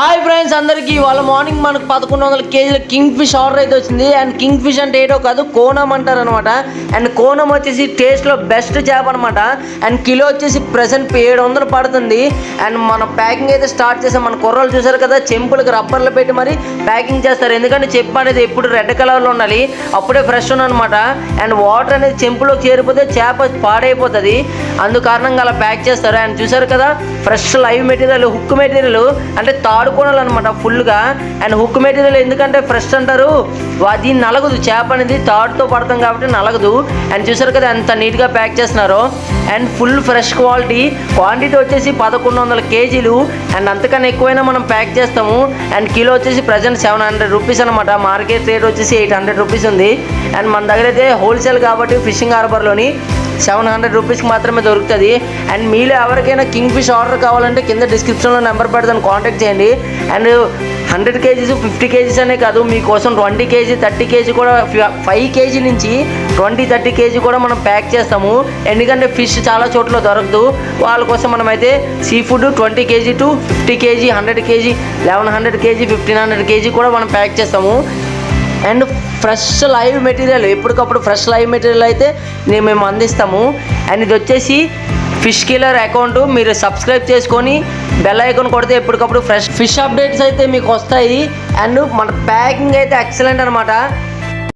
Hi friends అందరికీ ఇవాళ morning మనకు 1100 కేజీల కింగ్ ఫిష్ ఆర్డర్ అయితే వచ్చింది. అండ్ కింగ్ ఫిష్ అంటే ఏటో కాదు, కోనం అంటారు అనమాట. అండ్ కోనం వచ్చేసి టేస్ట్లో బెస్ట్ చేప అనమాట. అండ్ కిలో వచ్చేసి ప్రెసెంట్ 700 పడుతుంది. అండ్ మన ప్యాకింగ్ అయితే స్టార్ట్ చేసాం. మన కుర్రలు చూసారు కదా, చెంపులకు రబ్బర్లు పెట్టి మరి ప్యాకింగ్ చేస్తారు. ఎందుకంటే చెప్పు అనేది ఎప్పుడు రెడ్ కలర్లో ఉండాలి, అప్పుడే ఫ్రెష్ అనమాట. అండ్ వాటర్ అనేది చెంపులోకి చేరిపోతే చేప పాడైపోతుంది, అందు కారణంగా అలా ప్యాక్ చేస్తారు. అండ్ చూసారు కదా, fresh live material, hook material అంటే తాడుకోనాలు అనమాట ఫుల్గా. అండ్ హుక్ మెటీరియల్ ఎందుకంటే ఫ్రెష్ అంటారు, అది నలగదు, చేప అనేది తాడుతో పడతాం కాబట్టి నలగదు. అండ్ చూసారు కదా ఎంత నీట్గా ప్యాక్ చేస్తున్నారో. అండ్ ఫుల్ ఫ్రెష్ క్వాంటిటీ వచ్చేసి 1100 కేజీలు. అండ్ అంతకన్నా ఎక్కువైనా మనం ప్యాక్ చేస్తాము. అండ్ కిలో వచ్చేసి ప్రజెంట్ 700 రూపీస్ అనమాట. మార్కెట్ రేట్ వచ్చేసి 800 రూపీస్ ఉంది. అండ్ మన దగ్గర అయితే హోల్సేల్ కాబట్టి ఫిషింగ్ హార్బర్లోని 700 రూపీస్కి మాత్రమే దొరుకుతుంది. అండ్ మీలో ఎవరికైనా కింగ్ ఫిష్ ఆర్డర్ కావాలంటే కింద డిస్క్రిప్షన్లో నెంబర్ పెడతాను, కాంటాక్ట్ చేయండి. అండ్ 100 కేజీస్ 50 కేజీస్ అనే కాదు, మీకోసం 20 కేజీ 30 కేజీ కూడా, 5 కేజీ నుంచి 20-30 కేజీ కూడా మనం ప్యాక్ చేస్తాము. ఎందుకంటే ఫిష్ చాలా చోట్ల దొరకదు, వాళ్ళ కోసం మనమైతే sea food 20 KG to 50 KG, 100 KG, 1100 KG, 1500 KG కూడా మనం ప్యాక్ చేస్తాము. అండ్ ఫ్రెష్ లైవ్ మెటీరియల్, ఎప్పటికప్పుడు ఫ్రెష్ లైవ్ మెటీరియల్ అయితే మేము అందిస్తాము. అండ్ ఇది వచ్చేసి ఫిష్ కిల్లర్ అకౌంట్, మీరు సబ్స్క్రైబ్ చేసుకొని బెల్ ఐకాన్ కొడితే ఎప్పటికప్పుడు ఫ్రెష్ ఫిష్ అప్డేట్స్ అయితే మీకు వస్తాయి. అండ్ మన ప్యాకింగ్ అయితే ఎక్సలెంట్ అనమాట.